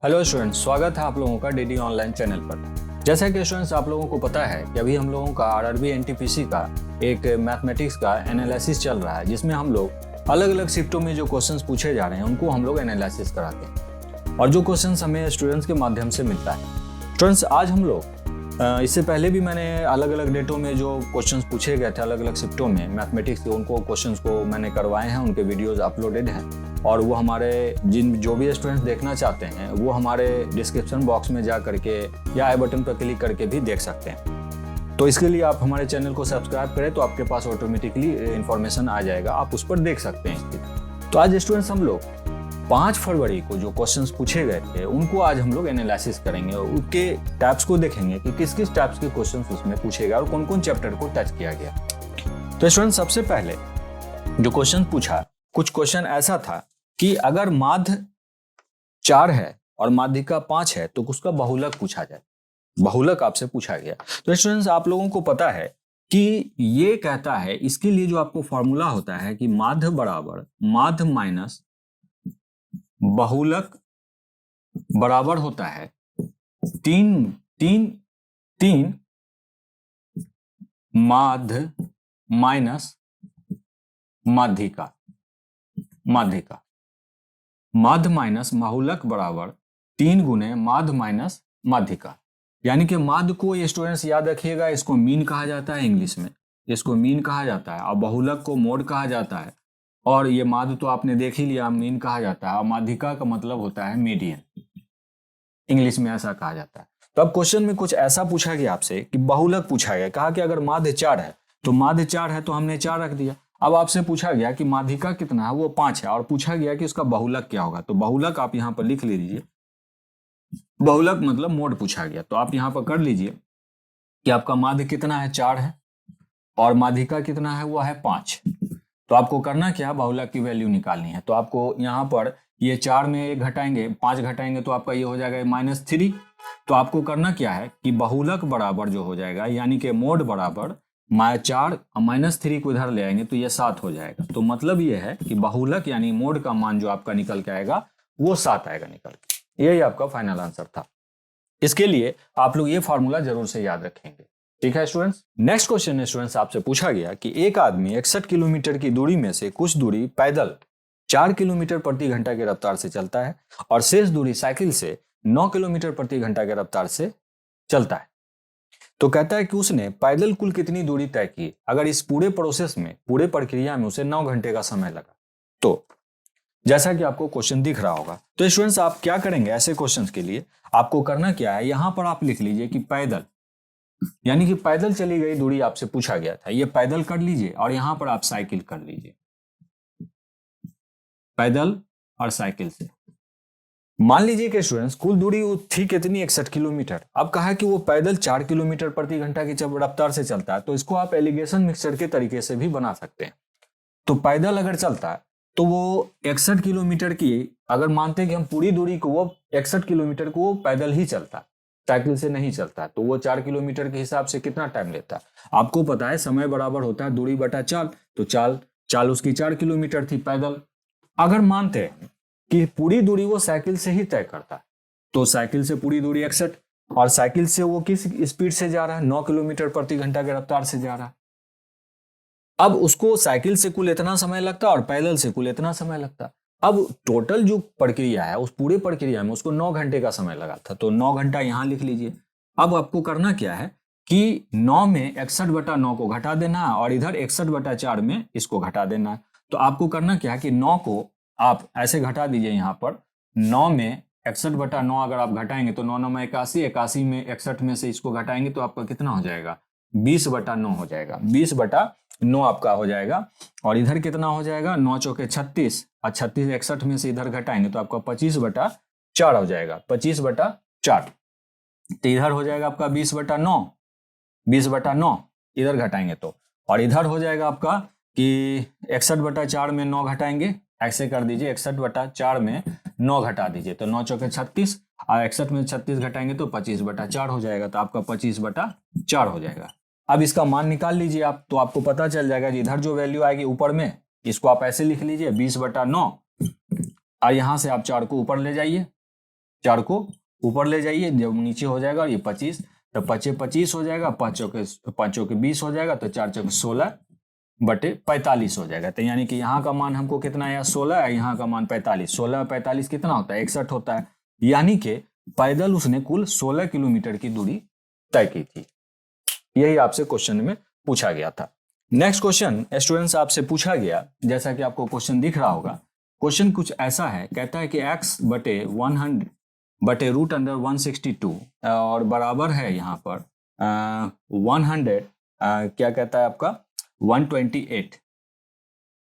Hello students, स्वागत है आप लोगों का डीडी ऑनलाइन चैनल पर। जैसा कि स्टूडेंट्स आप लोगों को पता है कि अभी हम लोगों का आरआरबी एनटीपीसी का एक मैथमेटिक्स का एनालिसिस चल रहा है, जिसमें हम लोग अलग अलग शिफ्टों में जो क्वेश्चंस पूछे जा रहे हैं उनको हम लोग एनालिसिस कराते हैं और जो क्वेश्चंस हमें स्टूडेंट्स के माध्यम से मिलता है। स्टूडेंट्स आज हम लोग इससे पहले भी मैंने अलग अलग डेटों में जो क्वेश्चंस पूछे गए थे अलग अलग शिफ्टों में मैथमेटिक्स के, उनको क्वेश्चंस को मैंने करवाए हैं, उनके वीडियोस अपलोडेड हैं और वो हमारे जो भी स्टूडेंट्स देखना चाहते हैं वो हमारे डिस्क्रिप्शन बॉक्स में जा करके या आई बटन पर क्लिक करके भी देख सकते हैं। तो इसके लिए आप हमारे चैनल को सब्सक्राइब करें तो आपके पास ऑटोमेटिकली इन्फॉर्मेशन आ जाएगा, आप उस पर देख सकते हैं इसकी। तो आज स्टूडेंट्स हम लोग 5 फरवरी को जो क्वेश्चंस पूछे गए थे उनको आज हम लोग एनालिसिस करेंगे और उसके टाइप्स को देखेंगे कि किस किस टाइप्स के क्वेश्चंस उसमें पूछे गए और कौन कौन चैप्टर को टच किया गया। तो स्टूडेंट्स सबसे पहले जो क्वेश्चन पूछा, कुछ क्वेश्चन ऐसा था कि अगर माध्य 4 है और माध्यिका 5 है तो उसका बहुलक पूछा जाए। बहुलक आपसे पूछा गया। तो स्टूडेंट्स आप लोगों को पता है कि ये कहता है, इसके लिए जो आपको फॉर्मूला होता है कि माध्य बराबर माध्य माइनस बहुलक बराबर होता है 3 माध्य माइनस माध्यिका। माध्य माइनस बहुलक बराबर 3 गुने माध्य माइनस माध्यिका। यानी कि माध्य को ये स्टूडेंट्स याद रखिएगा, इसको मीन कहा जाता है इंग्लिश में, इसको मीन कहा जाता है और बहुलक को मोड कहा जाता है और ये माध्य तो आपने देख ही लिया, मीन कहा जाता है और माध्यिका का मतलब होता है मीडियन, इंग्लिश में ऐसा कहा जाता है। तो अब क्वेश्चन में कुछ ऐसा पूछा गया आपसे कि बहुलक पूछा गया, कहा कि अगर माध्य 4 है तो माध्य 4 है तो हमने 4 रख दिया। अब आपसे पूछा गया कि माध्यिका कितना है, वो 5 है और पूछा गया कि उसका बहुलक क्या होगा। तो बहुलक आप यहाँ पर लिख लीजिए, बहुलक मतलब मोड पूछा गया। तो आप यहाँ पर कर लीजिए कि आपका माध्य कितना है, 4 है और माध्यिका कितना है, वो है 5। तो आपको करना क्या, बहुलक की वैल्यू निकालनी है। तो आपको यहाँ पर ये 4 में 1 घटाएंगे, 5 घटाएंगे तो आपका ये हो जाएगा -3। तो आपको करना क्या है कि बहुलक बराबर जो हो जाएगा यानी कि मोड बराबर 4 -3 को इधर ले आएंगे तो ये 7 हो जाएगा। तो मतलब ये है कि बहुलक यानी मोड का मान जो आपका निकल के आएगा वो 7 आएगा निकल के। यही आपका फाइनल आंसर था। इसके लिए आप लोग ये फॉर्मूला जरूर से याद रखेंगे। ठीक है स्टूडेंट्स। नेक्स्ट क्वेश्चन है स्टूडेंट्स, आपसे पूछा गया कि एक आदमी 61 किलोमीटर की दूरी में से कुछ दूरी पैदल 4 किलोमीटर प्रति घंटा की रफ्तार से चलता है और शेष दूरी साइकिल से 9 किलोमीटर प्रति घंटा की रफ्तार से चलता है। तो कहता है कि उसने पैदल कुल कितनी दूरी तय की अगर इस पूरे प्रोसेस में, पूरे प्रक्रिया में उसे 9 घंटे का समय लगा। तो जैसा कि आपको क्वेश्चन दिख रहा होगा, तो स्टूडेंट्स आप क्या करेंगे ऐसे क्वेश्चंस के लिए, आपको करना क्या है, यहां पर आप लिख लीजिए कि पैदल यानी कि पैदल चली गई दूरी आपसे पूछा गया था, ये पैदल कर लीजिए और यहां पर आप साइकिल कर लीजिए, पैदल और साइकिल से। मान लीजिए कि स्टूडेंट्स कुल दूरी थी कितनी, 61 किलोमीटर। अब कहा है कि वो पैदल 4 किलोमीटर प्रति घंटा की रफ्तार से चलता है, तो इसको आप एलिगेशन मिक्सचर के तरीके से भी बना सकते हैं। तो पैदल अगर चलता है तो वो 61 किलोमीटर की, अगर मानते हैं कि हम पूरी दूरी को, वो 61 किलोमीटर को वो पैदल ही चलता है, साइकिल से नहीं चलता, तो वो 4 किलोमीटर के हिसाब से कितना टाइम लेता है आपको पता है, समय बराबर होता है दूरी बटा चाल। तो चाल उसकी 4 किलोमीटर थी पैदल। अगर मानते हैं कि पूरी दूरी वो साइकिल से ही तय करता है तो साइकिल से पूरी दूरी 61 और साइकिल से वो किस स्पीड से जा रहा है, 9 किलोमीटर प्रति घंटा की रफ्तार से जा रहा है। अब उसको साइकिल से कुल इतना समय लगता और पैदल से कुल इतना समय लगता। अब टोटल जो प्रक्रिया है उस पूरे प्रक्रिया में उसको 9 घंटे का समय लगा था, तो 9 घंटा यहां लिख लीजिए। अब आपको करना क्या है कि 9 में 61/9 को घटा देना है और इधर 61/4 में इसको घटा देना है। तो आपको करना क्या है कि 9 को आप ऐसे घटा दीजिए, यहाँ पर 9 में 61/9 अगर आप घटाएंगे तो 9 9 में 81, 81 में 61 में से इसको घटाएंगे तो आपका कितना हो जाएगा, 20/9 हो जाएगा, 20/9 आपका हो जाएगा। और इधर कितना हो जाएगा, 9 चौके 36 और 36 61 में से इधर घटाएंगे तो आपका 25/4 हो जाएगा, 25/4। तो इधर हो जाएगा आपका 20/9, 20/9 इधर घटाएंगे तो, और इधर हो जाएगा आपका कि 61/4 में 9 घटाएंगे, ऐसे कर दीजिए, 61/4 में 9 घटा दीजिए तो 9 चौके 36 और 61 में 36 घटाएंगे तो 25/4 हो जाएगा, तो आपका 25/4 हो जाएगा। अब इसका मान निकाल लीजिए आप, तो आपको पता चल जाएगा कि इधर जो वैल्यू आएगी ऊपर में, इसको आप ऐसे लिख लीजिए 20/9 और यहां से आप 4 को ऊपर ले जाइए, 4 को ऊपर ले जाइए, जब नीचे हो जाएगा ये 25, तो 25 हो जाएगा, 5 के 20 हो जाएगा, तो 4 चौके 16/45 हो जाएगा। तो यानी कि यहाँ का मान हमको कितना आया 16 है, यहाँ का मान 45, 16/45 कितना होता है 61 होता है। यानी कि पैदल उसने कुल 16 किलोमीटर की दूरी तय की थी। यही आपसे क्वेश्चन में पूछा गया था। नेक्स्ट क्वेश्चन स्टूडेंट्स आपसे पूछा गया, जैसा कि आपको क्वेश्चन दिख रहा होगा, क्वेश्चन कुछ ऐसा है, कहता है कि x/√162 और बराबर है यहाँ पर 100 क्या कहता है आपका 128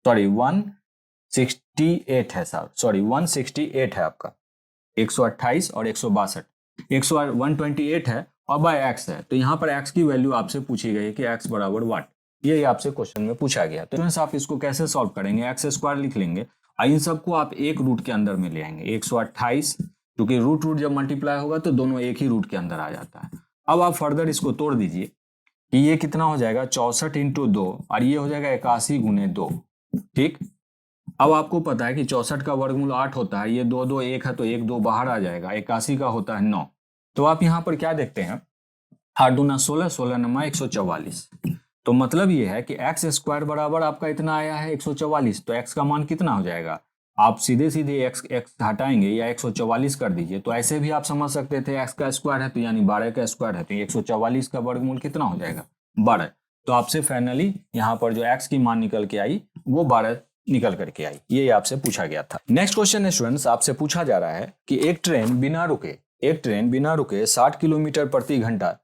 सॉरी 168 है सर, सॉरी 168 है आपका, 128 और 162, 128 है और बाय x है। तो यहाँ पर x की वैल्यू आपसे पूछी गई कि x बराबर वाट, यही आपसे क्वेश्चन में पूछा गया। तो आप इसको कैसे सॉल्व करेंगे, x² लिख लेंगे, इन सबको आप एक रूट के अंदर में ले आएंगे। 128 क्योंकि रूट जब मल्टीप्लाई होगा तो दोनों एक ही रूट के अंदर आ जाता है। अब आप फर्दर इसको तोड़ दीजिए कि ये कितना हो जाएगा 64 × 2 और ये हो जाएगा 81 × 2। ठीक, अब आपको पता है कि 64 का वर्गमूल 8 होता है, ये 2 2 1 है तो 1 2 बाहर आ जाएगा, 81 का होता है 9। तो आप यहाँ पर क्या देखते हैं 8 दूना 16, 16 नमा 144। तो मतलब ये है कि x² बराबर आपका इतना आया है 144, तो x का मान कितना हो जाएगा, आप सीधे सीधे x हटाएंगे या 144 कर दीजिए, तो ऐसे भी आप समझ सकते थे x का स्क्वायर है तो यानी 12 का स्क्वायर है, तो 144 का वर्गमूल कितना हो जाएगा 12। तो आपसे फाइनली यहाँ पर जो x की मान निकल के आई वो 12 निकल करके आई, ये आपसे पूछा गया था। नेक्स्ट क्वेश्चन स्टूडेंट्स आपसे पूछा जा रहा है कि एक ट्रेन बिना रुके 60 किलोमीटर प्रति घंटा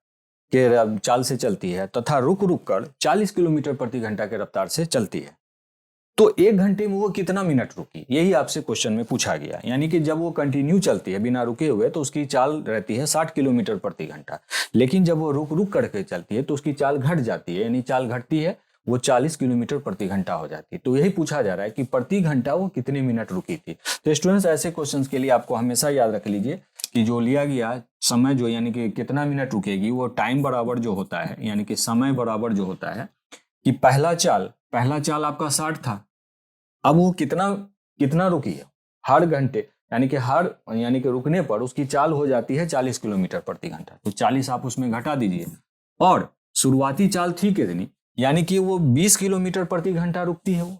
के चाल से चलती है तथा रुक कर 40 किलोमीटर प्रति घंटा के रफ्तार से चलती है, तो 1 घंटे में वो कितना मिनट रुकी, यही आपसे क्वेश्चन में पूछा गया। यानी कि जब वो कंटिन्यू चलती है बिना रुके हुए तो उसकी चाल रहती है 60 किलोमीटर प्रति घंटा, लेकिन जब वो रुक करके चलती है तो उसकी चाल घट जाती है, यानी चाल घटती है, वो 40 किलोमीटर प्रति घंटा हो जाती है। तो यही पूछा जा रहा है कि प्रति घंटा वो कितने मिनट रुकी थी। तो स्टूडेंट्स ऐसे क्वेश्चंस के लिए आपको हमेशा याद रख लीजिए कि जो लिया गया समय जो यानी कि कितना मिनट रुकेगी वो टाइम बराबर जो होता है, यानी कि समय बराबर जो होता है कि पहला चाल आपका 60 था, अब वो कितना रुकी है हर घंटे, यानी कि रुकने पर उसकी चाल हो जाती है 40 किलोमीटर प्रति घंटा, तो 40 आप उसमें घटा दीजिए। और शुरुआती चाल थी कितनी, यानी कि वो 20 किलोमीटर प्रति घंटा रुकती है वो।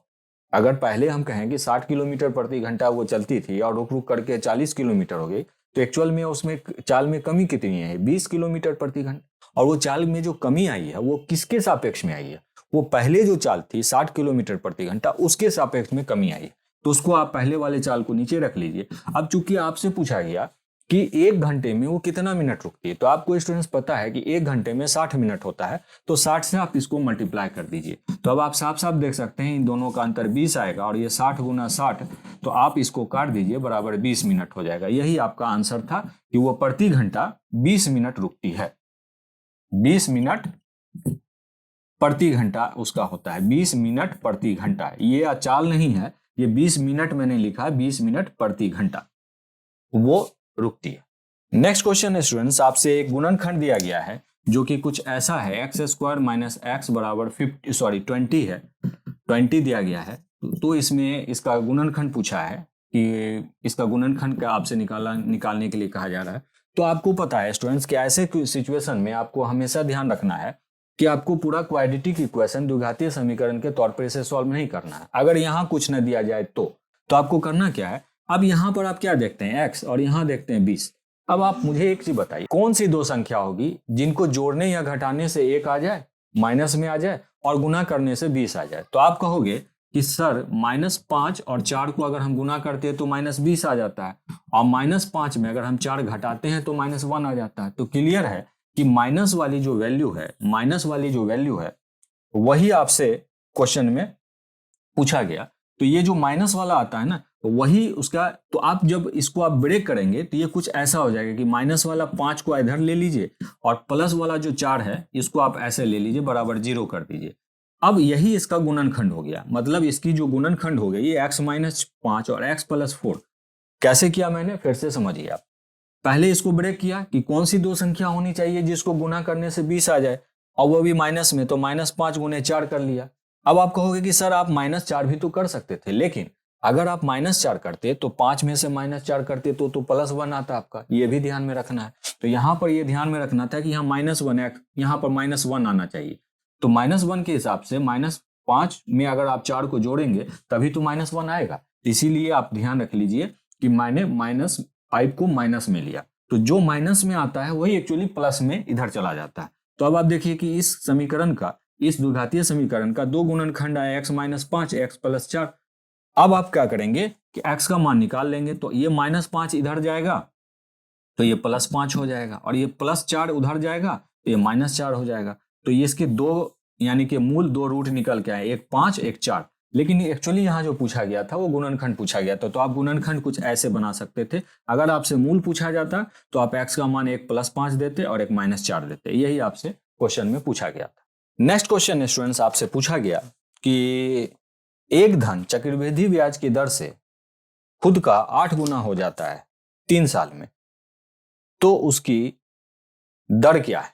अगर पहले हम कहें कि 60 किलोमीटर प्रति घंटा वो चलती थी और रुक करके 40 किलोमीटर हो गई, तो एक्चुअल में उसमें चाल में कमी कितनी है 20 किलोमीटर प्रति घंटा। और वो चाल में जो कमी आई है वो किसके सापेक्ष में आई है, वो पहले जो चाल थी 60 किलोमीटर प्रति घंटा उसके सापेक्ष में कमी आई है। तो उसको आप पहले वाले चाल को नीचे रख लीजिए। अब चूंकि आपसे पूछा गया कि 1 घंटे में वो कितना मिनट रुकती है, तो आपको स्टूडेंट्स पता है कि 1 घंटे में 60 मिनट होता है, तो 60 से आप इसको मल्टीप्लाई कर दीजिए। तो अब आप साफ साफ देख सकते हैं इन दोनों का अंतर 20 आएगा और ये 60 × 60, तो आप इसको काट दीजिए, बराबर 20 मिनट हो जाएगा। यही आपका आंसर था कि वो प्रति घंटा 20 मिनट रुकती है, 20 मिनट प्रति घंटा उसका होता है, 20 मिनट प्रति घंटा। ये चाल नहीं है, ये 20 मिनट मैंने लिखा है, 20 मिनट प्रति घंटा वो रुकती है। नेक्स्ट क्वेश्चन स्टूडेंट्स आपसे एक गुणनखंड दिया गया है जो कि कुछ ऐसा है, x² - x बराबर 20 है, 20 दिया गया है। तो इसमें इसका गुणनखंड पूछा है कि इसका गुणनखंड का आपसे निकालने के लिए कहा जा रहा है। तो आपको पता है स्टूडेंट्स कि ऐसे सिचुएशन में आपको हमेशा ध्यान रखना है कि आपको पूरा क्वाड्रेटिक इक्वेशन द्विघातीय समीकरण के तौर पर इसे सॉल्व नहीं करना है। अगर यहाँ कुछ न दिया जाए तो आपको करना क्या है, अब यहाँ पर आप क्या देखते हैं x और यहाँ देखते हैं 20। अब आप मुझे एक चीज बताइए, कौन सी दो संख्या होगी जिनको जोड़ने या घटाने से 1 आ जाए, माइनस में आ जाए और गुना करने से 20 आ जाए। तो आप कहोगे कि सर -5 और 4 को अगर हम गुना करते हैं तो -20 आ जाता है, और -5 में अगर हम 4 घटाते हैं तो -1 आ जाता है। तो क्लियर है कि माइनस वाली जो वैल्यू है वही आपसे क्वेश्चन में पूछा गया। तो ये जो माइनस वाला आता है ना, वही उसका, तो आप जब इसको आप ब्रेक करेंगे तो ये कुछ ऐसा हो जाएगा कि माइनस वाला 5 को इधर ले लीजिए और प्लस वाला जो 4 है इसको आप ऐसे ले लीजिए, बराबर 0 कर दीजिए। अब यही इसका गुणनखंड हो गया, मतलब इसकी जो गुणनखंड हो गई ये x - 5 और x + 4। कैसे किया मैंने, फिर से समझिए आप। पहले इसको ब्रेक किया कि कौन सी दो संख्या होनी चाहिए जिसको गुना करने से 20 आ जाए, और वो भी माइनस में, तो -5 × 4 कर लिया। अब आप कहोगे कि सर आप -4 भी तो कर सकते थे, लेकिन अगर आप -4 करते तो 5 में से -4 करते तो +1 आता आपका, ये भी ध्यान में रखना है। तो यहाँ पर ये ध्यान में रखना था कि यहाँ -1 है, यहाँ पर -1 आना चाहिए। तो -1 के हिसाब से -5 में अगर आप 4 को जोड़ेंगे तभी तो -1 आएगा। इसीलिए आप ध्यान रख लीजिए कि मैंने -5 को माइनस में लिया, तो जो माइनस में आता है वही एक्चुअली प्लस में इधर चला जाता है। तो अब आप देखिए कि इस समीकरण का, इस द्विघातीय समीकरण का 2 गुणनखंड आया x - 5 x + 4। अब आप क्या करेंगे कि x का मान निकाल लेंगे, तो ये -5 इधर जाएगा तो ये +5 हो जाएगा, और ये +4 उधर जाएगा तो ये -4 हो जाएगा। तो ये इसके दो यानी कि मूल 2 रूट निकल के आए, एक 5 एक 4। लेकिन एक्चुअली यहाँ जो पूछा गया था वो गुणनखंड पूछा गया था, तो आप गुणनखंड कुछ ऐसे बना सकते थे। अगर आपसे मूल पूछा जाता तो आप x का मान एक +5 देते और एक -4 देते। यही आपसे क्वेश्चन में पूछा गया था। नेक्स्ट क्वेश्चन स्टूडेंट्स आपसे पूछा गया कि एक धन चक्रवृद्धि ब्याज की दर से खुद का 8 गुना हो जाता है 3 साल में, तो उसकी दर क्या है?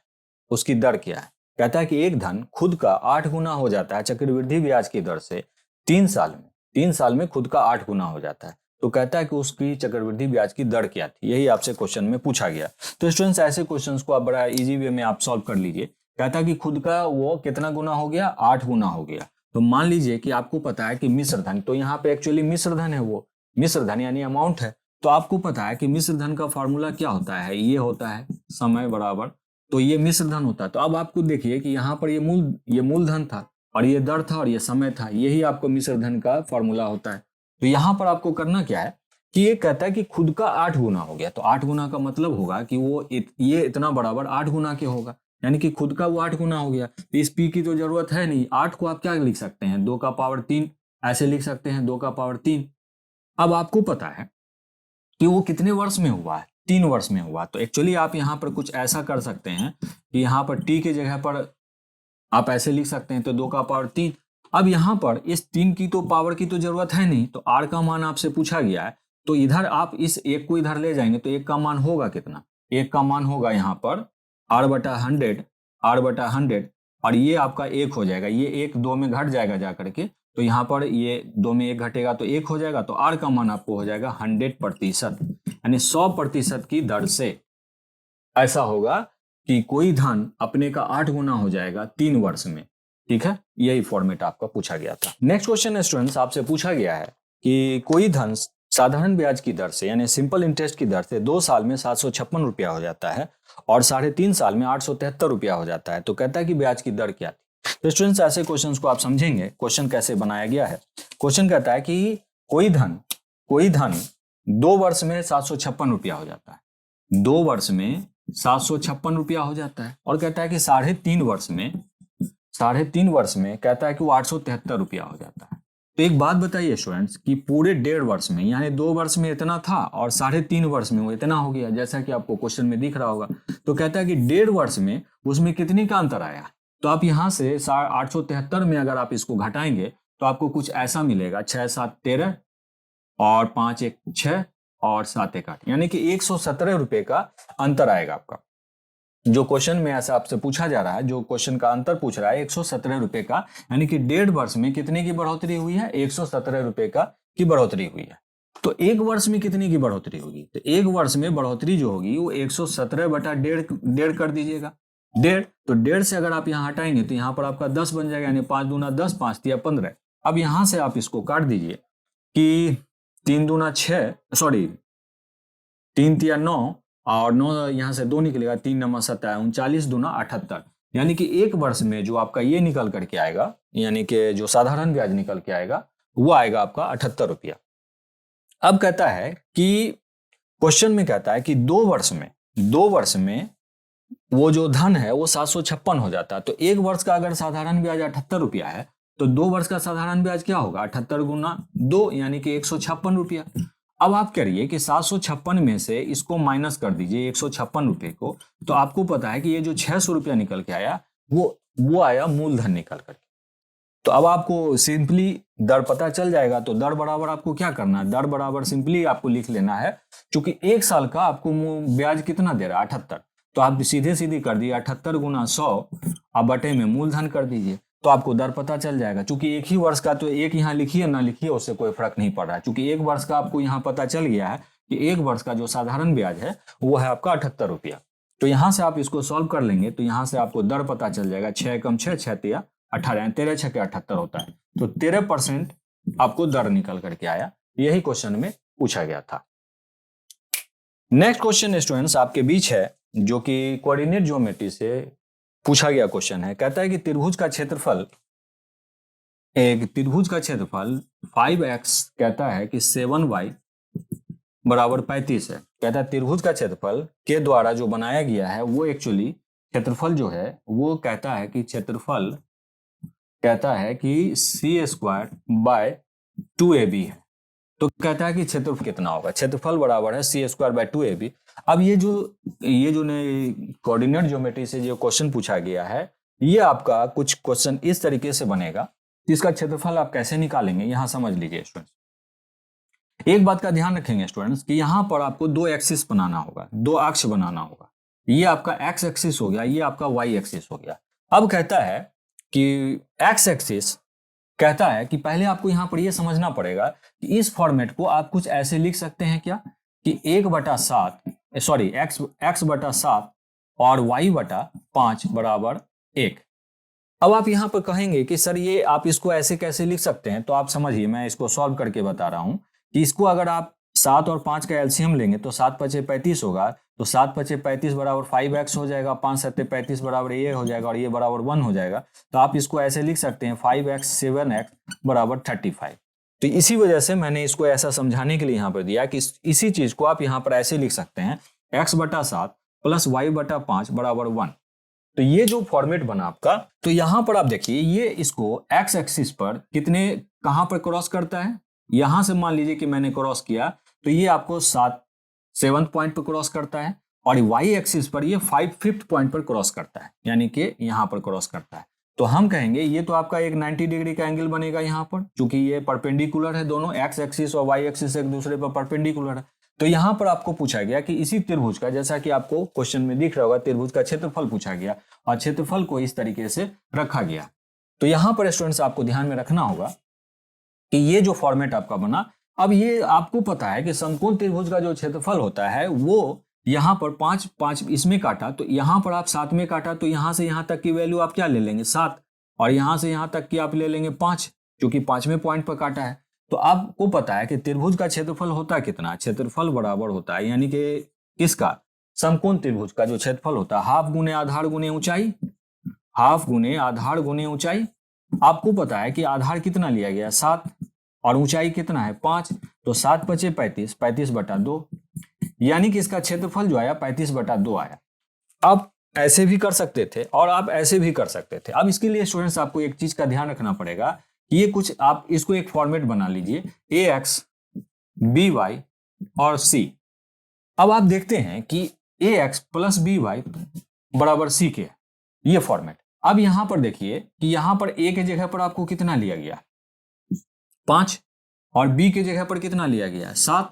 उसकी दर क्या है? कहता है कि एक धन खुद का 8 गुना हो जाता है चक्रवृद्धि ब्याज की दर से 3 साल में। 3 साल में खुद का 8 गुना हो जाता है, तो कहता है कि उसकी चक्रवृद्धि ब्याज की दर क्या थी। यही आपसे क्वेश्चन में पूछा गया। तो स्टूडेंट्स ऐसे क्वेश्चंस को आप बड़ा इजी वे में आप सॉल्व कर लीजिए। कहता है कि खुद का वो कितना गुना हो गया? 8 गुना हो गया। तो मान लीजिए कि आपको पता है कि मिश्र धन, तो यहाँ पे एक्चुअली मिश्र धन है, वो मिश्र धन यानी अमाउंट है। तो आपको पता है कि मिश्र धन का फॉर्मूला क्या होता है? ये होता है समय बराबर, तो ये मिश्र धन होता है। तो अब आपको देखिए कि यहाँ पर ये मूलधन था और ये दर था और ये समय था, यही आपको मिश्र धन का फॉर्मूला होता है। तो यहाँ पर आपको करना क्या है कि ये कहता है कि खुद का 8 गुना हो गया, तो 8 गुना का मतलब होगा कि वो ये इतना बराबर 8 गुना के होगा, यानी कि खुद का वो 8 गुना हो गया। तो इस पी की तो जरूरत है नहीं। 8 को आप क्या लिख सकते हैं? 2 का पावर 3 ऐसे लिख सकते हैं, 2 का पावर 3। अब आपको पता है कि वो कितने वर्ष में हुआ है? 3 वर्ष में हुआ। तो एक्चुअली आप यहाँ पर कुछ ऐसा कर सकते हैं कि यहाँ पर टी के जगह पर आप ऐसे लिख सकते हैं, तो 2 का पावर 3। अब यहाँ पर इस 3 की तो पावर की तो जरूरत है नहीं, तो आर का मान आपसे पूछा गया है, तो इधर आप इस एक को इधर ले जाएंगे तो एक का मान होगा कितना? एक का मान होगा यहाँ पर r/100, r/100, और ये आपका 1 हो जाएगा। ये 1 2 में घट जाएगा जा करके, तो यहाँ पर ये 2 में 1 घटेगा तो 1 हो जाएगा। तो आर का मान आपको हो जाएगा 100%, यानी 100% की दर से ऐसा होगा कि कोई धन अपने का 8 गुना हो जाएगा 3 वर्ष में। ठीक है, यही फॉर्मेट आपका पूछा गया था। नेक्स्ट क्वेश्चन स्टूडेंट्स आपसे पूछा गया है कि कोई धन साधारण ब्याज की दर से यानी सिंपल इंटरेस्ट की दर से 2 साल में 756 रुपया हो जाता है और 3.5 साल में 873 रुपया हो जाता है, तो कहता है कि ब्याज की दर क्या थी। तो स्टूडेंट्स ऐसे क्वेश्चंस को आप समझेंगे क्वेश्चन कैसे बनाया गया है। क्वेश्चन कहता है कि कोई धन 2 वर्ष में 756 रुपया हो जाता है, 2 वर्ष में 756 रुपया हो जाता है, और कहता है कि 3.5 वर्ष में कहता है कि वो 873 रुपया हो जाता है। तो एक बात बताइए स्टूडेंट्स कि पूरे 1.5 वर्ष में यानी 2 वर्ष में इतना था और 3.5 वर्ष में वो इतना हो गया, जैसा कि आपको क्वेश्चन में दिख रहा होगा। तो कहता है कि 1.5 वर्ष में उसमें कितनी का अंतर आया? तो आप यहाँ से 873 में अगर आप इसको घटाएंगे तो आपको कुछ ऐसा मिलेगा, 6 7 13 और 5 1 6 और 7 1 8, यानी कि 117 रुपए का अंतर आएगा आपका। जो क्वेश्चन में ऐसा आपसे पूछा जा रहा है, जो क्वेश्चन का अंतर पूछ रहा है 117 रुपए का, यानी कि 1.5 वर्ष में कितने की बढ़ोतरी हुई है? 117 रुपए की बढ़ोतरी हुई है। तो 1 वर्ष में कितनी की बढ़ोतरी होगी? तो 1 वर्ष में बढ़ोतरी जो होगी वो 117/1.5 कर दीजिएगा। 1.5, तो 1.5 से अगर आप यहाँ हटाएंगे तो यहाँ पर आपका 10 बन जाएगा, यानी 5 दूना 10 5 तिया 15। अब यहाँ से आप इसको काट दीजिए कि 3 दूना 6, सॉरी 3 तिया 9 और 9 यहाँ से 2 निकलेगा, 3 9 17 39 दूना 78, यानी कि 1 वर्ष में जो आपका ये निकल करके आएगा, यानी कि जो साधारण ब्याज निकल के आएगा वो आएगा आपका 78 रुपया। अब कहता है कि क्वेश्चन में कहता है कि 2 वर्ष में वो जो धन है वो 756 हो जाता है। तो 1 वर्ष का अगर साधारण ब्याज 78 रुपया है तो 2 वर्ष का साधारण ब्याज क्या होगा? 78 गुना 2 यानी कि 156 रुपया। अब आप करिए कि 756 में से इसको माइनस कर दीजिए 156 रुपये को, तो आपको पता है कि ये जो 600 रुपया निकल के आया वो आया मूलधन निकल करके। तो अब आपको सिंपली दर पता चल जाएगा। तो दर बराबर आपको क्या करना है? दर बराबर सिंपली आपको लिख लेना है, क्योंकि 1 साल का आपको ब्याज कितना दे रहा है? 78, तो आप सीधे सीधी कर दिए 78 गुना 100 अब बटे में मूलधन कर दीजिए। तो आपको दर पता चल जाएगा। चूंकि एक ही वर्ष का, तो एक यहाँ लिखिए ना लिखिए उससे कोई फर्क नहीं पड़ रहा है। चूंकि एक वर्ष का आपको यहाँ पता चल गया है कि एक वर्ष का जो साधारण ब्याज है वो है आपका 78 रुपया। तो यहाँ से आप इसको सॉल्व कर लेंगे तो यहाँ से आपको दर पता चल जाएगा। 6 कम 6 6 तिया 18, 13 6 के 78 होता है। तो 13% आपको दर निकल करके आया। यही क्वेश्चन में पूछा गया था। नेक्स्ट क्वेश्चन स्टूडेंट्स आपके बीच है जो कि कोऑर्डिनेट ज्योमेट्री से पूछा गया क्वेश्चन है। कहता है कि त्रिभुज का क्षेत्रफल 5x कहता है कि 7y बराबर 35 है। कहता है त्रिभुज का क्षेत्रफल के द्वारा जो बनाया गया है वो एक्चुअली क्षेत्रफल जो है वो कहता है कि क्षेत्रफल कहता है कि c²/2ab है। तो कहता है कि क्षेत्रफल कितना होगा, क्षेत्रफल बराबर है c²/2ab। अब ये जो कोऑर्डिनेट ज्योमेट्री से जो क्वेश्चन पूछा गया है ये आपका कुछ क्वेश्चन इस तरीके से बनेगा। इसका क्षेत्रफल आप कैसे निकालेंगे यहाँ समझ लीजिए स्टूडेंट्स। एक बात का ध्यान रखेंगे स्टूडेंट्स कि यहाँ पर आपको दो एक्सिस बनाना होगा, दो अक्ष बनाना होगा। ये आपका एक्स एक्सिस हो गया, ये आपका वाई एक्सिस हो गया। अब कहता है कि एक्स एक्सिस कहता है कि पहले आपको यहाँ पर ये समझना पड़ेगा कि इस फॉर्मेट को आप कुछ ऐसे लिख सकते हैं क्या कि x/7 और y/5 बराबर 1। अब आप यहाँ पर कहेंगे कि सर ये आप इसको ऐसे कैसे लिख सकते हैं, तो आप समझिए मैं इसको सॉल्व करके बता रहा हूँ कि इसको अगर आप 7 और 5 का एलसीएम लेंगे तो 7×5 = 35 होगा। तो 7×5 = 35 बराबर 5x हो जाएगा, 5×7 = 35 बराबर ये हो जाएगा और ये बराबर 1 हो जाएगा। तो आप इसको ऐसे लिख सकते हैं 5x 7x बराबर 35। तो इसी वजह से मैंने इसको ऐसा समझाने के लिए यहाँ पर दिया कि इसी चीज को आप यहाँ पर ऐसे लिख सकते हैं x/7 + y/5 बराबर 1। तो ये जो फॉर्मेट बना आपका, तो यहाँ पर आप देखिए ये इसको एक्स एक्सिस पर कितने कहाँ पर क्रॉस करता है। यहां से मान लीजिए कि मैंने क्रॉस किया तो ये आपको 7th पॉइंट पर क्रॉस करता है और वाई एक्सिस पर ये 5th पॉइंट पर क्रॉस करता है, यानी कि यहां पर क्रॉस करता है। तो हम कहेंगे ये तो आपका एक 90 डिग्री का एंगल बनेगा यहाँ पर, क्योंकि ये परपेंडिकुलर है, दोनों एक्स एक्सिस और वाई एक्सिस एक दूसरे पर परपेंडिकुलर है। तो यहाँ पर आपको पूछा गया कि इसी त्रिभुज का, जैसा कि आपको क्वेश्चन में दिख रहा होगा, त्रिभुज का क्षेत्रफल पूछा गया और क्षेत्रफल को इस तरीके से रखा गया। तो यहाँ पर स्टूडेंट्स आपको ध्यान में रखना होगा कि ये जो फॉर्मेट आपका बना, अब ये आपको पता है कि समकोण त्रिभुज का जो क्षेत्रफल होता है वो यहाँ पर 5 इसमें काटा, तो यहाँ पर आप 7 में काटा, तो यहाँ से यहाँ तक की वैल्यू आप क्या ले लेंगे 7, और यहाँ से यहाँ तक की आप ले लेंगे 5, क्योंकि 5वें पॉइंट पर काटा है। तो आपको पता है कि त्रिभुज का क्षेत्रफल होता है कितना, क्षेत्रफल बराबर होता है, यानी कि किसका, समकोण त्रिभुज का जो क्षेत्रफल होता है हाफ गुने आधार गुने ऊंचाई, हाफ गुने आधार गुने ऊंचाई। आपको पता है कि आधार कितना लिया गया 7 और ऊंचाई कितना है 5, तो 7×5 = 35, 35/2, यानी कि इसका क्षेत्रफल जो आया 35/2 आया। अब ऐसे भी कर सकते थे और आप ऐसे भी कर सकते थे। अब इसके लिए स्टूडेंट्स आपको एक चीज का ध्यान रखना पड़ेगा कि ये कुछ आप इसको एक फॉर्मेट बना लीजिए ax by और c। अब आप देखते हैं कि ax + by बराबर c के, ये फॉर्मेट। अब यहां पर देखिए कि यहां पर a के जगह पर आपको कितना लिया गया 5, और b के जगह पर कितना लिया गया 7,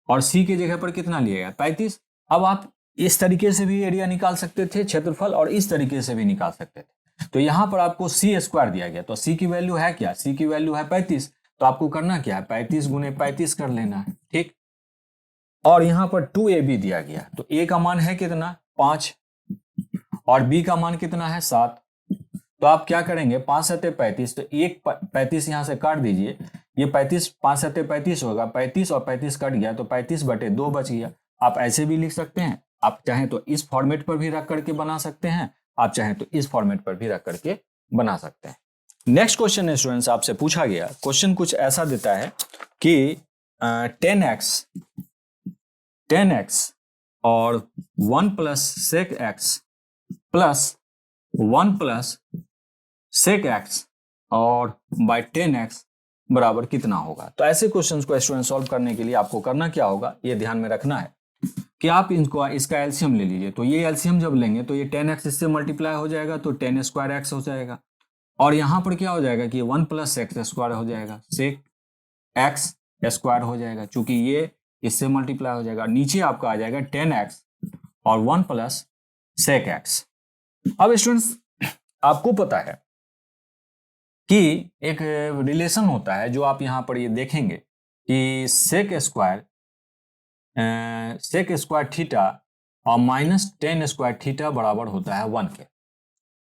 और c के जगह पर कितना लिया गया 35। अब आप इस तरीके से भी एरिया निकाल सकते थे क्षेत्रफल, और इस तरीके से भी निकाल सकते थे। तो यहां पर आपको c² दिया गया, तो c की वैल्यू है क्या, c की वैल्यू है 35। तो आपको करना क्या है 35 × 35 कर लेना है, ठीक। और यहां पर 2ab दिया गया, तो a का मान है कितना 5 और b का मान कितना है 7। तो आप क्या करेंगे 5×7 = 35, तो एक 35 यहां से काट दीजिए, ये 35 5×7 = 35 होगा, 35 और 35 कट गया तो 35/2 बच गया। आप ऐसे भी लिख सकते हैं, आप चाहें तो इस फॉर्मेट पर भी रख करके बना सकते हैं, आप चाहें तो इस फॉर्मेट पर भी रख करके बना सकते हैं। नेक्स्ट क्वेश्चन स्टूडेंट्स आपसे पूछा गया क्वेश्चन कुछ ऐसा देता है कि 10x और 1 + sec x + 1 + sec x और by 10x बराबर कितना होगा। तो ऐसे क्वेश्चंस को स्टूडेंट सॉल्व करने के लिए आपको करना क्या होगा, ये ध्यान में रखना है कि आप इसका एलसीएम ले लीजिए। तो ये एलसीएम जब लेंगे तो ये 10x इससे मल्टीप्लाई हो जाएगा, तो 10² x हो जाएगा, और यहाँ पर क्या हो जाएगा कि 1 + sec² हो जाएगा, sec x² हो जाएगा, चूंकि ये इससे मल्टीप्लाई हो जाएगा। नीचे आपका आ जाएगा 10x और 1 + sec x। अब स्टूडेंट्स आपको पता है कि एक रिलेशन होता है जो आप यहाँ पर ये देखेंगे कि सेक स्क्वायर थीटा और माइनस टेन स्क्वायर थीटा बराबर होता है 1 के।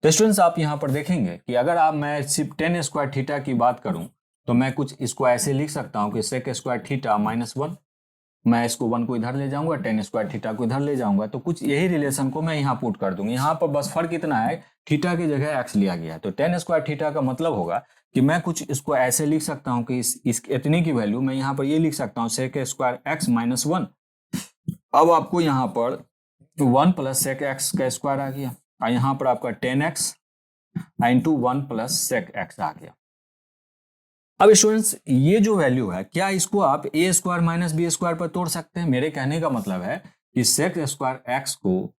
तो स्टूडेंट्स आप यहाँ पर देखेंगे कि अगर मैं सिर्फ टेन स्क्वायर थीटा की बात करूं तो मैं कुछ इसको ऐसे लिख सकता हूं कि सेक स्क्वायर थीटा -1, मैं इसको 1 को इधर ले जाऊंगा, टेन स्क्वायर थीटा को इधर ले जाऊंगा, तो कुछ यही रिलेशन को मैं यहाँ पुट कर दूंगा। यहाँ पर बस फर्क इतना है, थीटा की जगह एक्स लिया गया है। तो टेन स्क्वायर थीटा का मतलब होगा कि मैं कुछ इसको ऐसे लिख सकता हूँ कि इस इतनी की वैल्यू मैं यहाँ पर ये लिख सकता हूँ सेक स्क्वायर एक्स -1। अब आपको यहाँ पर 1 प्लस सेक एक्स का स्क्वायर आ गया और यहाँ पर आपका 10x into 1 plus sec X आ गया। अब स्टूडेंट्स ये जो वैल्यू है, क्या इसको आप ए स्क्वायर माइनस बी स्क्वायर पर तोड़ सकते हैं? मेरे कहने का मतलब है कि सेक स्क्वायर एक्स को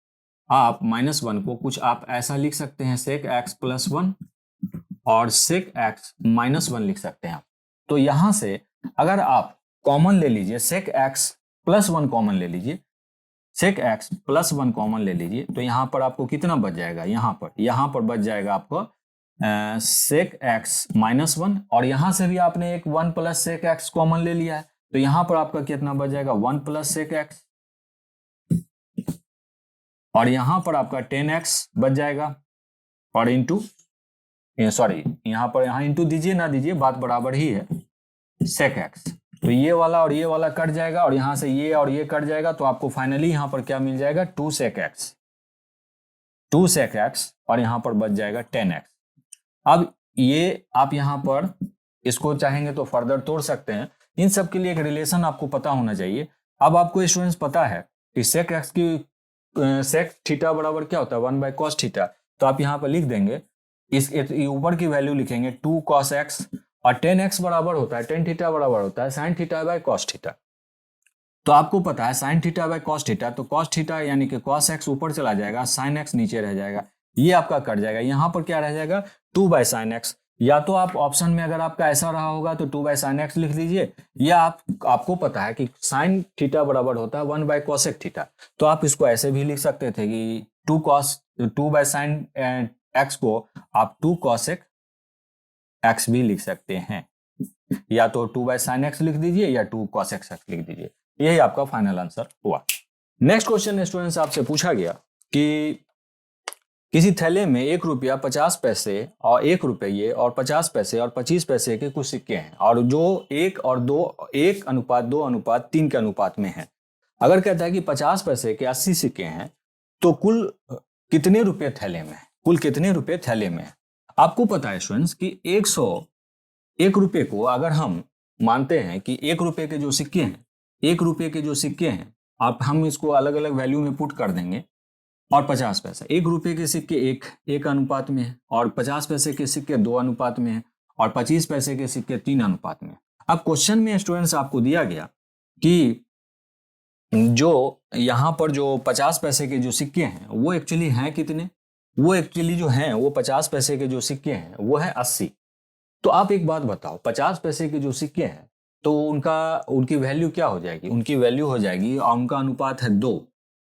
आप -1 को कुछ आप ऐसा लिख सकते हैं, सेक एक्स प्लस 1 और सेक एक्स -1 लिख सकते हैं। तो यहां से अगर आप कॉमन ले लीजिए, सेक एक्स प्लस 1 कॉमन ले लीजिए, सेक एक्स प्लस 1 कॉमन ले लीजिए, तो यहाँ पर आपको कितना बच जाएगा? यहाँ पर बच जाएगा आपको सेक एक्स -1 और यहाँ से भी आपने एक 1 प्लस सेक एक्स कॉमन ले लिया है, तो यहाँ पर आपका कितना बच जाएगा? 1 प्लस सेक एक्स और यहाँ पर आपका 10x बच जाएगा और इंटू सॉरी यहाँ इंटू दीजिए ना दीजिए, बात बराबर ही है, सेक एक्स। तो ये वाला और ये वाला कट जाएगा और यहाँ से ये और ये कट जाएगा, तो आपको फाइनली यहाँ पर क्या मिल जाएगा? 2 सेक एक्स और यहाँ पर बच जाएगा 10x। अब ये आप यहाँ पर इसको चाहेंगे तो फर्दर तोड़ सकते हैं। इन सब के लिए एक रिलेशन आपको पता होना चाहिए। अब आपको स्टूडेंट्स पता है कि सेक एक्स की सेक थीटा बराबर क्या होता है? 1 बाय कॉस थीटा। तो आप यहाँ पर लिख देंगे, इस ऊपर की वैल्यू लिखेंगे 2 cos x और 10x बराबर होता है, 10 थीटा बराबर होता है sin theta by cos theta. तो आपको पता है sin theta by cos theta, तो cos थीटा यानी कि cos x ऊपर चला जाएगा, sin x नीचे रह जाएगा, ये आपका कट जाएगा। यहाँ पर क्या रह जाएगा? 2 बाय sin x। या तो आप ऑप्शन में अगर आपका ऐसा रहा होगा तो 2 बाय sin x लिख लीजिए, या आपको पता है कि sin थीटा बराबर होता है 1 बाय cosec थीटा, तो आप इसको ऐसे भी लिख सकते थे कि 2 बाय sin x को आप 2 cosec x भी लिख सकते हैं, या तो 2 बाय sin x लिख दीजिए या 2 cosec x लिख दीजिए। यही आपका फाइनल आंसर हुआ। नेक्स्ट क्वेश्चन स्टूडेंट्स आपसे पूछा गया कि किसी थैले में 1 रुपया 50 पैसे और 1 रुपये और 50 पैसे और 25 पैसे के कुछ सिक्के हैं और जो 1:2:3 के अनुपात में है। अगर कहता है कि 50 पैसे के 80 सिक्के हैं तो कुल कितने रुपए थैले में है? कुल कितने रुपए थैले में है? आपको पता है स्टूडेंट्स कि 101 रुपये को अगर हम मानते हैं कि 1 रुपये के जो सिक्के हैं, 1 रुपये के जो सिक्के हैं, आप हम इसको अलग अलग वैल्यू में पुट कर देंगे और 50 पैसा, 1 रुपये के सिक्के एक अनुपात में है और 50 पैसे के सिक्के 2 अनुपात में है और 25 पैसे के सिक्के 3 अनुपात में है। अब क्वेश्चन में स्टूडेंट्स आपको दिया गया कि जो यहाँ पर जो 50 पैसे के जो सिक्के हैं वो एक्चुअली हैं कितने? वो एक्चुअली जो हैं वो 50 पैसे के जो सिक्के हैं वो है 80। तो आप एक बात बताओ, 50 पैसे के जो सिक्के हैं तो उनकी वैल्यू क्या हो जाएगी? उनकी वैल्यू हो जाएगी और उनका अनुपात है 2।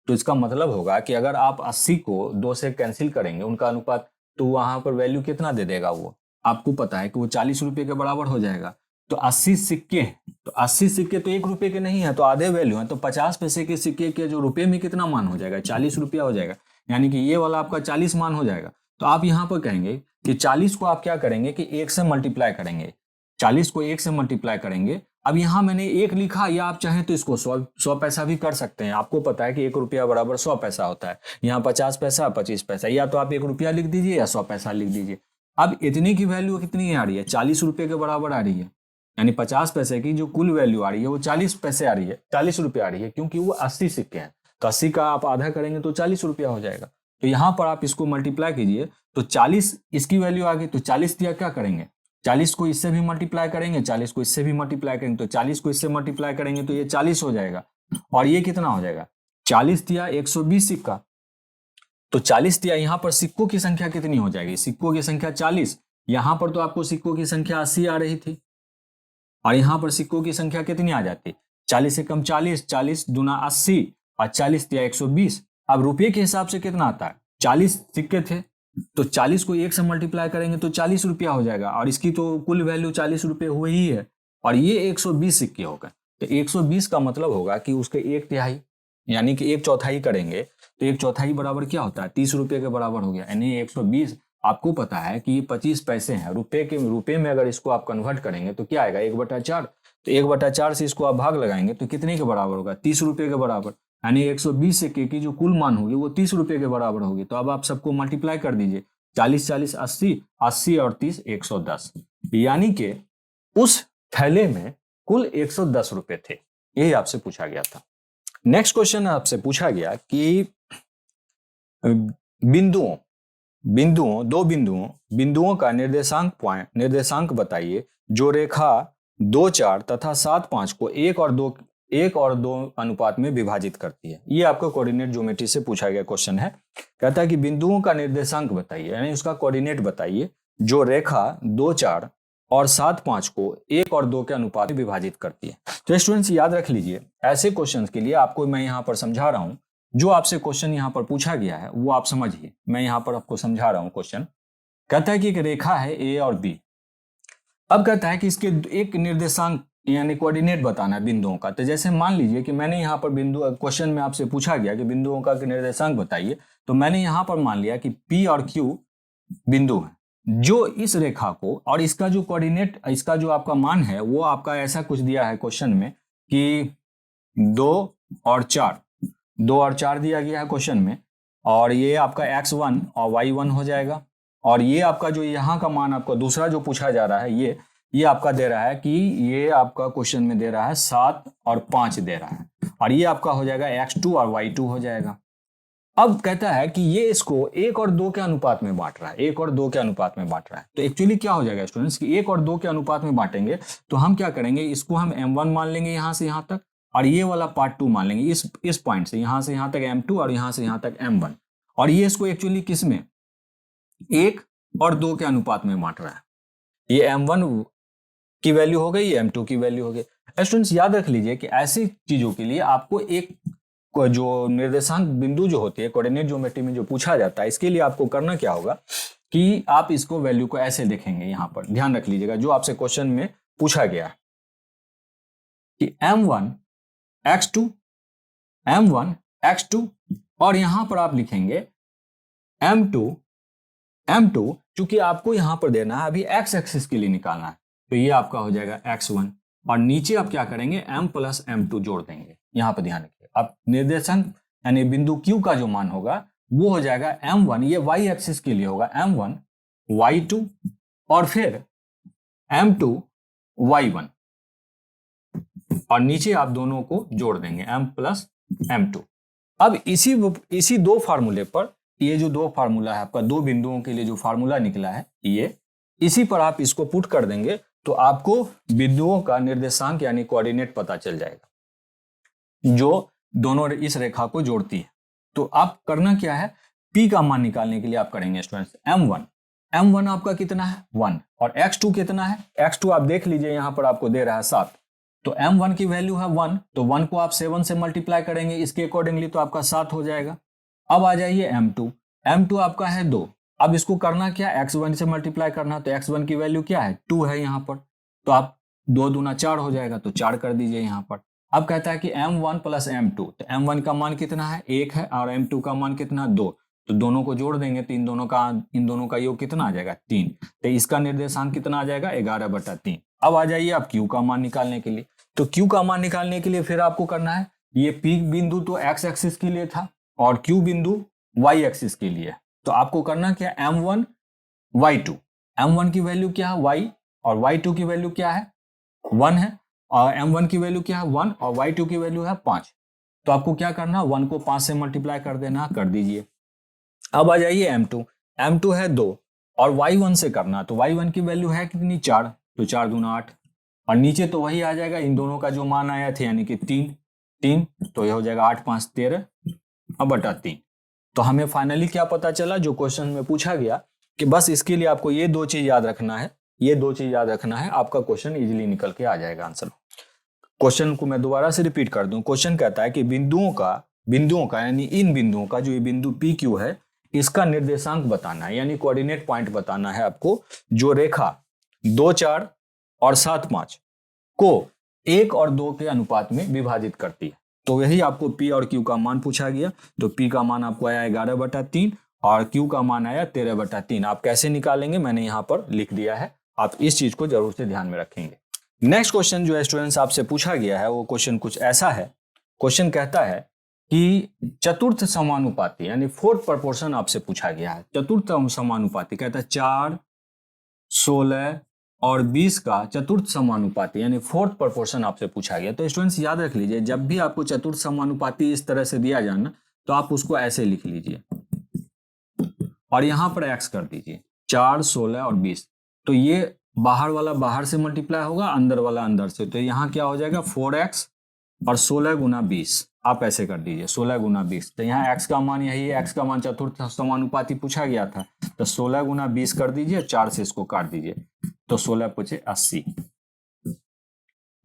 तो इसका मतलब होगा कि अगर आप 80 को 2 से कैंसिल करेंगे उनका अनुपात, तो वहां पर वैल्यू कितना दे देगा? वो आपको पता है कि वो 40 रुपये के बराबर हो जाएगा। तो 80 सिक्के हैं, तो 80 सिक्के तो 1 रुपये के नहीं है, तो आधे वैल्यू है। तो 50 पैसे के सिक्के के जो रुपये में कितना मान हो जाएगा? 40 रुपया हो जाएगा, यानी कि ये वाला आपका 40 मान हो जाएगा। तो आप यहाँ पर कहेंगे कि 40 को आप क्या करेंगे कि 1 से मल्टीप्लाई करेंगे, 40 को 1 से मल्टीप्लाई करेंगे। अब यहाँ मैंने 1 लिखा, या आप चाहें तो इसको 100 पैसा भी कर सकते हैं। आपको पता है कि 1 रुपया बराबर 100 पैसा होता है। यहाँ 50 पैसा 25 पैसा, या तो आप 1 रुपया लिख दीजिए या 100 पैसा लिख दीजिए। अब इतनी की वैल्यू कितनी आ रही है? 40 रुपये के बराबर आ रही है, यानी 50 पैसे की जो कुल वैल्यू आ रही है वो 40 पैसे आ रही है, 40 रुपये आ रही है, क्योंकि वो 80 सिक्के हैं। तो 80 का आप आधा करेंगे तो 40 रुपया हो जाएगा। तो यहाँ पर आप इसको मल्टीप्लाई कीजिए, तो 40 इसकी वैल्यू आ गई, तो 40 दिया क्या करेंगे? 40 को इससे भी मल्टीप्लाई करेंगे, 40 को इससे भी मल्टीप्लाई करेंगे, तो 40 को इससे मल्टीप्लाई करेंगे तो ये 40 हो जाएगा और ये कितना हो जाएगा? 40 दिया 120 सिक्का, तो 40 दिया, यहाँ पर सिक्कों की संख्या कितनी हो जाएगी? सिक्कों की संख्या 40। यहाँ पर तो आपको सिक्कों की संख्या 80 आ रही थी और यहाँ पर सिक्कों की संख्या कितनी आ जाती? 40 से कम 40, 40 दूना 80 और 40 दिया 120। अब रुपये के हिसाब से कितना आता है? 40 सिक्के थे तो 40 को 1 से मल्टीप्लाई करेंगे तो 40 रुपया हो जाएगा, और इसकी तो कुल वैल्यू 40 रुपये हुई ही है, और ये 120 सिक्के हो गए। तो 120 का मतलब होगा कि उसके 1/3 यानी कि 1/4 करेंगे, तो 1/4 बराबर क्या होता है, 30 रुपये के बराबर हो गया। यानी 120, आपको पता है कि ये 25 पैसे हैं, रुपये में अगर इसको आप कन्वर्ट करेंगे तो क्या आएगा, 1/4। तो 1/4 से इसको आप भाग लगाएंगे तो कितने के बराबर होगा, 30 रुपये के बराबर। यानी 120 सिक्के की जो कुल मान होगी वो 30 रुपये के बराबर होगी। तो अब आप सबको मल्टीप्लाई कर दीजिए, 40 40 80, 80 और 30 110, यानी कि उस थैले में कुल 110 रुपये थे। यही आपसे पूछा गया था। नेक्स्ट क्वेश्चन आपसे पूछा गया कि बिंदुओं का निर्देशांक बताइए जो रेखा 2 4 तथा 7 5 को 1 और 2 अनुपात में विभाजित करती है। ये आपको कोऑर्डिनेट ज्योमेट्री से पूछा गया क्वेश्चन है। कहता है कि बिंदुओं का निर्देशांक बताइए, यानी उसका कोऑर्डिनेट बताइए जो रेखा 2 4 और 7 5 को 1 और 2 के अनुपात में विभाजित करती है। तो स्टूडेंट्स याद रख लीजिए, ऐसे क्वेश्चन के लिए आपको मैं यहाँ पर समझा रहा हूँ, जो आपसे क्वेश्चन यहाँ पर पूछा गया है वो आप समझिए। मैं यहाँ पर आपको समझा रहा हूँ क्वेश्चन। कहता है कि एक रेखा है ए और बी। अब कहता है कि इसके एक निर्देशांक यानी कोऑर्डिनेट बताना है बिंदुओं का। तो जैसे मान लीजिए कि मैंने यहाँ पर क्वेश्चन में आपसे पूछा गया कि बिंदुओं का निर्देशांक बताइए, तो मैंने यहाँ पर मान लिया कि P और Q बिंदु है जो इस रेखा को, और इसका जो कोऑर्डिनेट, इसका जो आपका मान है वो आपका ऐसा कुछ दिया है क्वेश्चन में कि 2 और 4 दिया गया है क्वेश्चन में, और ये आपका x1 और y1 हो जाएगा। और ये आपका जो यहाँ का मान आपका दूसरा जो पूछा जा रहा है ये आपका दे रहा है कि ये आपका क्वेश्चन में दे रहा है 7 और 5 दे रहा है, और ये आपका हो जाएगा x2 और y2 हो जाएगा। अब कहता है कि ये इसको 1 और 2 के अनुपात में बांट रहा है, 1 और 2 के अनुपात में बांट रहा है। तो एक्चुअली क्या हो जाएगा स्टूडेंट्स कि 1 और 2 के अनुपात में बांटेंगे तो हम क्या करेंगे, इसको हम m1 मान लेंगे यहाँ से यहाँ तक, और ये वाला पार्ट 2 मान लेंगे, इस पॉइंट से यहाँ तक m2 और यहाँ से यहाँ तक m1। और ये इसको एक्चुअली किस में, 1 और 2 के अनुपात में बांट रहा है। ये m1 की वैल्यू हो गई, ये m2 की वैल्यू हो गई। स्टूडेंट्स याद रख लीजिए कि ऐसी चीजों के लिए आपको एक जो निर्देशांक बिंदु जो होती है कोऑर्डिनेट ज्योमेट्री में जो पूछा जाता है, इसके लिए आपको करना क्या होगा कि आप इसको वैल्यू को ऐसे देखेंगे। यहाँ पर ध्यान रख लीजिएगा जो आपसे क्वेश्चन में पूछा गया है कि m1 x2 और यहां पर आप लिखेंगे m2 चूंकि आपको यहां पर देना है अभी x एक्सिस के लिए निकालना है, तो ये आपका हो जाएगा x1, और नीचे आप क्या करेंगे m प्लस m2 जोड़ देंगे। यहां पर ध्यान रखिए, अब निर्देशांक यानी बिंदु Q का जो मान होगा वो हो जाएगा m1, ये y एक्सिस के लिए होगा m1 y2 और फिर m2 y1, और नीचे आप दोनों को जोड़ देंगे m प्लस m2। अब इसी दो फार्मूले पर, ये जो दो फार्मूला है आपका दो बिंदुओं के लिए जो फार्मूला निकला है, ये इसी पर आप इसको पुट कर देंगे तो आपको बिंदुओं का निर्देशांक यानी कोऑर्डिनेट पता चल जाएगा जो दोनों इस रेखा को जोड़ती है। तो आप करना क्या है, P का मान निकालने के लिए आप करेंगे स्टूडेंट्स m1 आपका कितना है 1, और x2 कितना है, x2 आप देख लीजिए यहाँ पर आपको दे रहा है 7, तो m1 की वैल्यू है 1, तो 1 को आप 7 से मल्टीप्लाई करेंगे इसके अकॉर्डिंगली, तो आपका 7 हो जाएगा। अब आ जाइए m2 आपका है 2। अब इसको करना क्या, x1 से मल्टीप्लाई करना, तो x1 की वैल्यू क्या है 2 है यहाँ पर, तो आप 2 दूना 4 हो जाएगा, तो 4 कर दीजिए यहाँ पर। अब कहता है कि m1 प्लस m2, तो m1 का मान कितना है 1 है और m2 का मान कितना 2, तो दोनों को जोड़ देंगे तो इन दोनों का योग कितना आ जाएगा 3, तो इसका निर्देशांक कितना आ जाएगा 11/3। अब आ जाइए आप Q का मान निकालने के लिए, तो Q का मान निकालने के लिए फिर आपको करना है, ये P बिंदु तो x एक्सिस के लिए था और Q बिंदु y एक्सिस के लिए, तो आपको करना क्या m1 y2, m1 की वैल्यू क्या है y और y2 की वैल्यू क्या है 1 है, और m1 की वैल्यू क्या है 1 और y2 की वैल्यू है 5, तो आपको क्या करना 1 को 5 से मल्टीप्लाई कर देना, कर दीजिए। अब आ जाइए m2 है 2 और y1 से करना, तो y1 की वैल्यू है कितनी 4, तो 4 दूना 8, और नीचे तो वही आ जाएगा इन दोनों का जो मान आया थे यानी कि 3, तो यह हो जाएगा 8 5 13/3। तो हमें फाइनली क्या पता चला, जो क्वेश्चन में पूछा गया कि बस इसके लिए आपको ये दो चीज याद रखना है, आपका क्वेश्चन इजीली निकल के आ जाएगा आंसर। क्वेश्चन को मैं दोबारा से रिपीट कर दूं, क्वेश्चन कहता है कि बिंदुओं का यानी इन बिंदुओं का जो ये बिंदु PQ है, इसका निर्देशांक बताना है, यानी कोऑर्डिनेट पॉइंट बताना है आपको, जो रेखा 2, 4 और 7, 5 को 1 और 2 के अनुपात में विभाजित करती है। तो यही आपको P और Q का मान पूछा गया। तो P का मान आपको आया 11/3 और Q का मान आया 13/3। आप कैसे निकालेंगे मैंने यहाँ पर लिख दिया है, आप इस चीज को जरूर से ध्यान में रखेंगे। नेक्स्ट क्वेश्चन जो स्टूडेंट्स आपसे पूछा गया है वो क्वेश्चन कुछ ऐसा है। क्वेश्चन कहता है कि चतुर्थ समानुपाती यानी फोर्थ प्रोपोर्शन आपसे पूछा गया है। चतुर्थ समानुपाती कहता है 4, 16 और 20 का चतुर्थ समानुपाती यानी फोर्थ प्रोपोर्शन आपसे पूछा गया। तो स्टूडेंट्स याद रख लीजिए, जब भी आपको चतुर्थ समानुपाती इस तरह से दिया जाना तो आप उसको ऐसे लिख लीजिए और यहां पर x कर दीजिए 4, 16 और 20। तो ये बाहर वाला बाहर से मल्टीप्लाई होगा, अंदर वाला अंदर से। तो यहाँ क्या हो जाएगा 4x और 16 गुना 20, आप ऐसे कर दीजिए 16 गुना 20। तो यहाँ x का मान यही है, x का मान चतुर्थ समानुपाती पूछा गया था। तो 16 गुना 20 कर दीजिए, 4 से इसको काट दीजिए, तो 16 पूछे 80।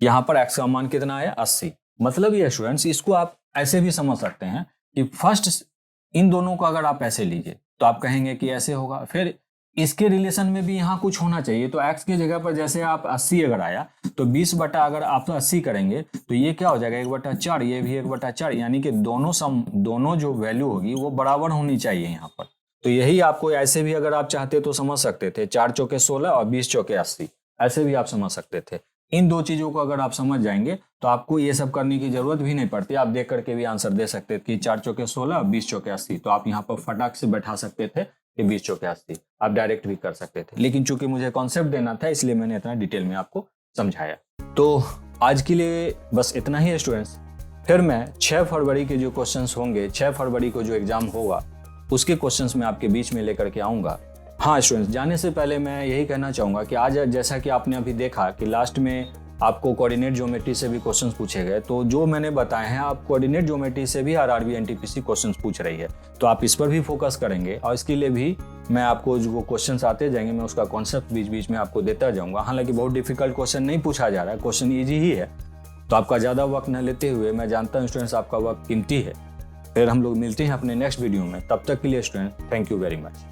यहाँ पर x का मान कितना आया 80। मतलब ये स्टूडेंट्स इसको आप ऐसे भी समझ सकते हैं कि फर्स्ट इन दोनों को अगर आप ऐसे लीजिए तो आप कहेंगे कि ऐसे होगा, फिर इसके रिलेशन में भी यहाँ कुछ होना चाहिए। तो x की जगह पर जैसे आप 80 अगर आया तो 20 बटा अगर आप 80 करेंगे तो ये क्या हो जाएगा 1/4, ये भी 1/4, यानी कि दोनों जो वैल्यू होगी वो बराबर होनी चाहिए यहाँ पर। तो यही आपको ऐसे भी अगर आप चाहते तो समझ सकते थे, 4 चौके 16 और 20 चौके 80, ऐसे भी आप समझ सकते थे। इन दो चीजों को अगर आप समझ जाएंगे तो आपको ये सब करने की जरूरत भी नहीं पड़ती, आप देख करके भी आंसर दे सकते थे कि 4 चौके 16 और 20 चौके 80। तो आप यहाँ पर फटाक से बैठा सकते थे कि 20 चौके 80, आप डायरेक्ट भी कर सकते थे। लेकिन चूंकि मुझे कॉन्सेप्ट देना था इसलिए मैंने इतना डिटेल में आपको समझाया। तो आज के लिए बस इतना ही है स्टूडेंट्स। फिर मैं 6 फरवरी के जो क्वेश्चंस होंगे, 6 फरवरी को जो एग्जाम होगा उसके क्वेश्चंस में आपके बीच में लेकर के आऊँगा। हाँ स्टूडेंट्स, जाने से पहले मैं यही कहना चाहूँगा कि आज जैसा कि आपने अभी देखा कि लास्ट में आपको कोऑर्डिनेट ज्योमेट्री से भी क्वेश्चंस पूछे गए, तो जो मैंने बताए हैं आप कोऑर्डिनेट ज्योमेट्री से भी आरआरबी एनटीपीसी क्वेश्चंस पूछ रही है। तो आप इस पर भी फोकस करेंगे और इसके लिए भी मैं आपको जो क्वेश्चंस आते जाएंगे मैं उसका कॉन्सेप्ट बीच बीच में आपको देता जाऊँगा। हालांकि बहुत डिफिकल्ट क्वेश्चन नहीं पूछा जा रहा है, क्वेश्चन ईजी ही है। तो आपका ज़्यादा वक्त न लेते हुए, मैं जानता हूँ स्टूडेंट्स आपका वक्त कीमती है, फिर हम लोग मिलते हैं अपने नेक्स्ट वीडियो में। तब तक के लिए student thank you very much.